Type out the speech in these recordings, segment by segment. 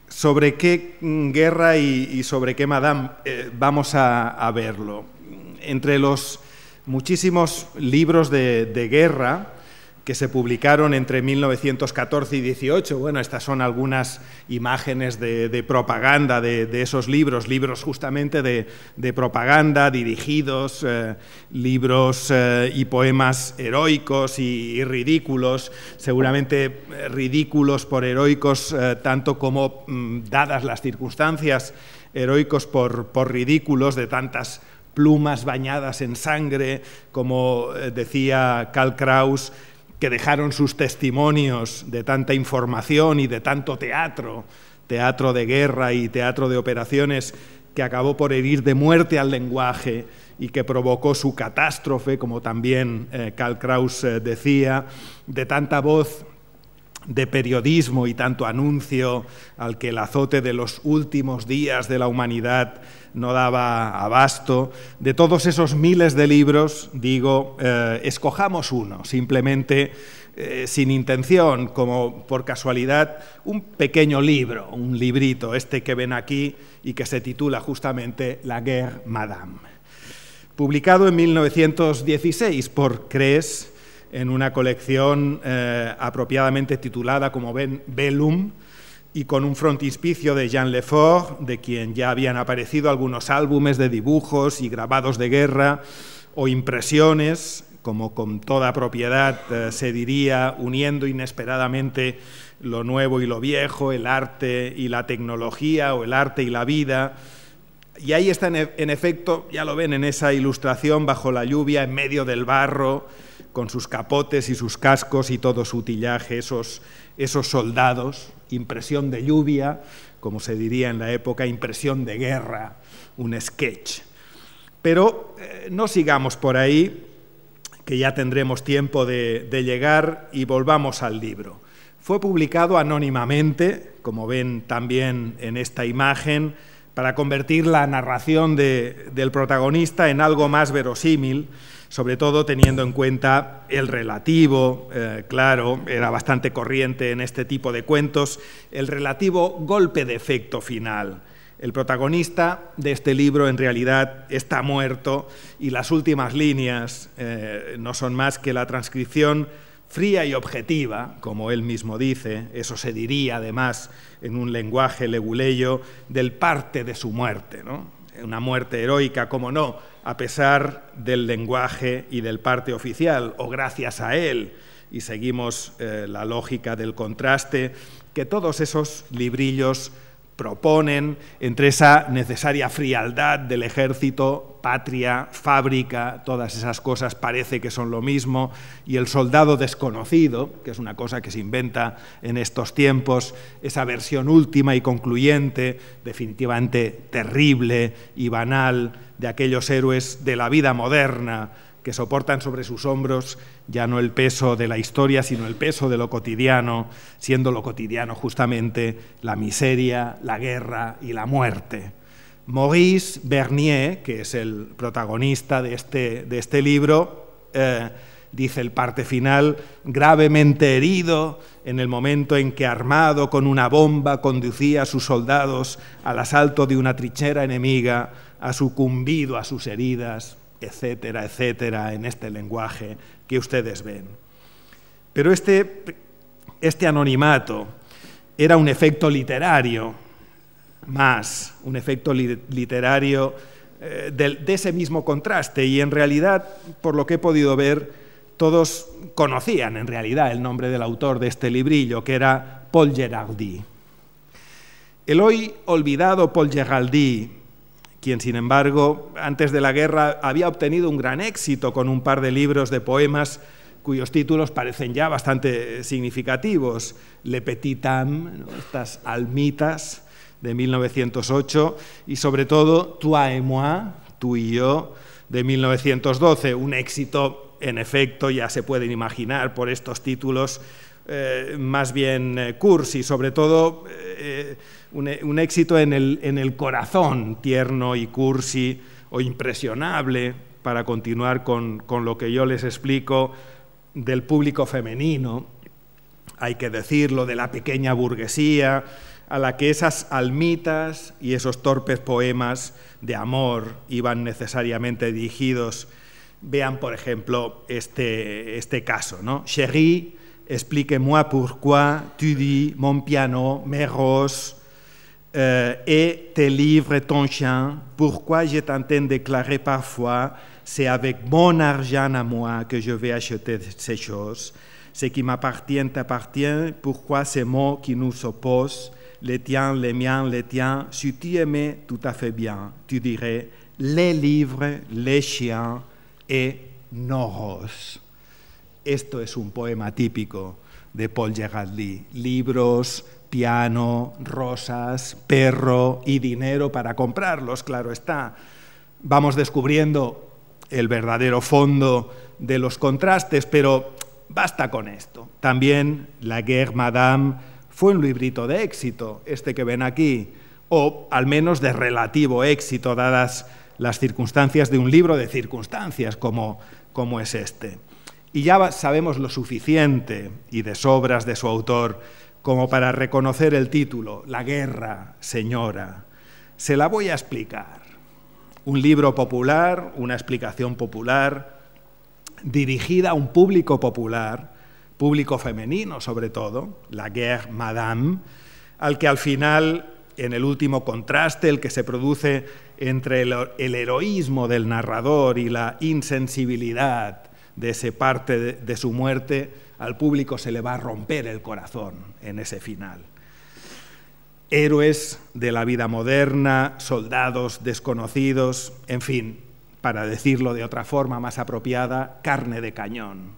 ¿Sobre qué guerra y sobre qué Madame vamos a verlo? Entre los muchísimos libros de guerra que se publicaron entre 1914 y 18, bueno, estas son algunas imágenes de propaganda de esos libros justamente de propaganda, dirigidos, libros y poemas heroicos y ridículos, seguramente ridículos por heroicos, tanto como, dadas las circunstancias, heroicos por ridículos, de tantas plumas bañadas en sangre, como decía Karl Kraus, que dejaron sus testimonios de tanta información y de tanto teatro de guerra y teatro de operaciones, que acabó por herir de muerte al lenguaje y que provocó su catástrofe, como también Karl Kraus decía, de tanta voz de periodismo y tanto anuncio al que el azote de los últimos días de la humanidad no daba abasto. De todos esos miles de libros, digo, escojamos uno, simplemente sin intención, como por casualidad, un pequeño libro, un librito, este que ven aquí y que se titula justamente La Guerre Madame. Publicado en 1916 por Cres, en una colección apropiadamente titulada, como ven, Bellum, y con un frontispicio de Jean Lefort, de quien ya habían aparecido algunos álbumes de dibujos y grabados de guerra, o impresiones, como con toda propiedad se diría, uniendo inesperadamente lo nuevo y lo viejo, el arte y la tecnología, o el arte y la vida. Y ahí está, en efecto, ya lo ven en esa ilustración, bajo la lluvia, en medio del barro, con sus capotes y sus cascos y todo su utillaje, esos soldados, impresión de lluvia, como se diría en la época, impresión de guerra, un sketch. Pero no sigamos por ahí, que ya tendremos tiempo de llegar, y volvamos al libro. Fue publicado anónimamente, como ven también en esta imagen, para convertir la narración del protagonista en algo más verosímil, sobre todo teniendo en cuenta el relativo, claro, era bastante corriente en este tipo de cuentos, el relativo golpe de efecto final. El protagonista de este libro en realidad está muerto, y las últimas líneas no son más que la transcripción fría y objetiva, como él mismo dice, eso se diría además en un lenguaje leguleyo, del parte de su muerte, ¿no? Una muerte heroica, como no, a pesar del lenguaje y del parte oficial, o gracias a él, y seguimos la lógica del contraste que todos esos librillos proponen entre esa necesaria frialdad del ejército, patria, fábrica, todas esas cosas parece que son lo mismo, y el soldado desconocido, que es una cosa que se inventa en estos tiempos, esa versión última y concluyente, definitivamente terrible y banal, de aquellos héroes de la vida moderna que soportan sobre sus hombros ya no el peso de la historia, sino el peso de lo cotidiano, siendo lo cotidiano justamente la miseria, la guerra y la muerte. Maurice Bernier, que es el protagonista de este libro, dice el parte final, gravemente herido en el momento en que, armado con una bomba, conducía a sus soldados al asalto de una trinchera enemiga, ha sucumbido a sus heridas, etcétera, etcétera, en este lenguaje que ustedes ven. Pero este anonimato era un efecto literario, más un efecto literario de ese mismo contraste, y en realidad, por lo que he podido ver, todos conocían en realidad el nombre del autor de este librillo, que era Paul Gérardy. El hoy olvidado Paul Gérardy, quien, sin embargo, antes de la guerra había obtenido un gran éxito con un par de libros de poemas cuyos títulos parecen ya bastante significativos. Le Petit Homme, ¿no? Estas almitas, de 1908, y sobre todo Toi et moi, tú y yo, de 1912, un éxito, en efecto, ya se pueden imaginar por estos títulos, más bien cursi, sobre todo un éxito en el corazón tierno y cursi o impresionable, para continuar con lo que yo les explico del público femenino, hay que decirlo, de la pequeña burguesía, a la que esas almitas y esos torpes poemas de amor iban necesariamente dirigidos. Vean, por ejemplo, este caso, ¿no? Chérie, explique-moi pourquoi tu dis mon piano, mes roses, et tes livres, ton chien, pourquoi je t'entends déclarer parfois c'est avec mon argent à moi que je vais acheter ces choses. Ce qui m'appartient t'appartient, pourquoi ces mots qui nous opposent, les tiens, les miens, les tiens, si tu aimais tout à fait bien, tu dirais les livres, les chiens et nos roses. Esto es un poema típico de Paul Gérard-Lee. Libros, piano, rosas, perro y dinero para comprarlos, claro está. Vamos descubriendo el verdadero fondo de los contrastes, pero basta con esto. También La Guerre, Madame fue un librito de éxito, este que ven aquí, o al menos de relativo éxito, dadas las circunstancias de un libro de circunstancias como es este. Y ya sabemos lo suficiente y de sobras de su autor como para reconocer el título, La guerra, señora. Se la voy a explicar. Un libro popular, una explicación popular, dirigida a un público popular, público femenino sobre todo, La Guerre, Madame, al que al final, en el último contraste, el que se produce entre el heroísmo del narrador y la insensibilidad de esa parte de su muerte, al público se le va a romper el corazón en ese final. Héroes de la vida moderna, soldados desconocidos, en fin, para decirlo de otra forma más apropiada, carne de cañón.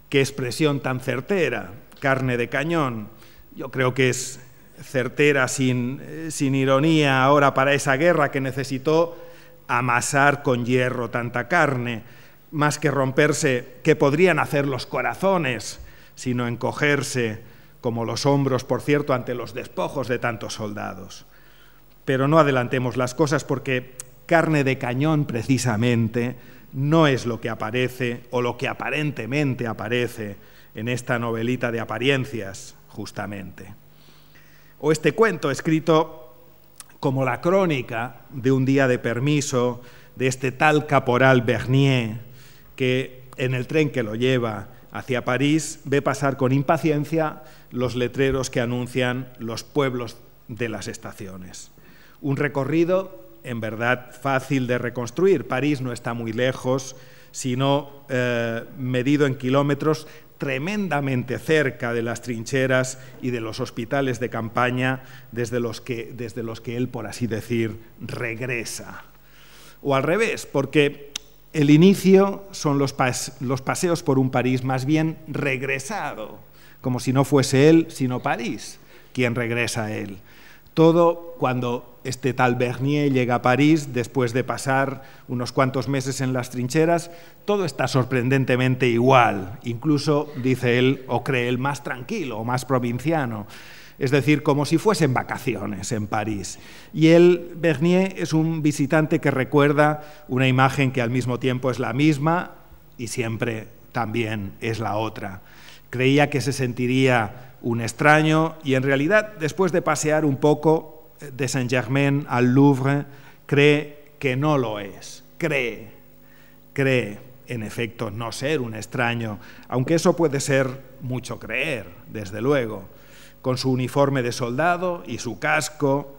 Qué expresión tan certera, carne de cañón. Yo creo que es certera sin ironía ahora para esa guerra que necesitó amasar con hierro tanta carne, más que romperse, que podrían hacer los corazones, sino encogerse como los hombros, por cierto, ante los despojos de tantos soldados. Pero no adelantemos las cosas porque carne de cañón, precisamente, no es lo que aparece o lo que aparentemente aparece en esta novelita de apariencias, justamente. O este cuento escrito como la crónica de un día de permiso de este tal caporal Bernier, que en el tren que lo lleva hacia París ve pasar con impaciencia los letreros que anuncian los pueblos de las estaciones. Un recorrido, en verdad, fácil de reconstruir. París no está muy lejos, sino medido en kilómetros, tremendamente cerca de las trincheras y de los hospitales de campaña desde los que él, por así decir, regresa. O al revés, porque el inicio son los paseos por un París más bien regresado, como si no fuese él, sino París quien regresa a él. Todo cuando este tal Bernier llega a París, después de pasar unos cuantos meses en las trincheras, todo está sorprendentemente igual, incluso, dice él, o cree él, más tranquilo o más provinciano. Es decir, como si fuesen vacaciones en París. Y él, Bernier, es un visitante que recuerda una imagen que al mismo tiempo es la misma y siempre también es la otra. Creía que se sentiría un extraño y en realidad, después de pasear un poco de Saint-Germain al Louvre, cree que no lo es. Cree, en efecto, no ser un extraño, aunque eso puede ser mucho creer, desde luego. Con su uniforme de soldado y su casco,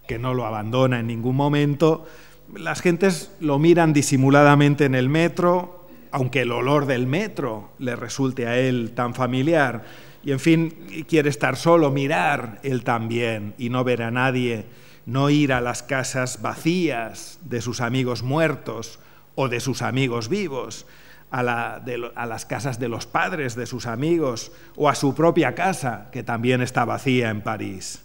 que no lo abandona en ningún momento, las gentes lo miran disimuladamente en el metro, aunque el olor del metro le resulte a él tan familiar. Y en fin, quiere estar solo, mirar él también y no ver a nadie, no ir a las casas vacías de sus amigos muertos o de sus amigos vivos, a las casas de los padres de sus amigos o a su propia casa, que también está vacía en París.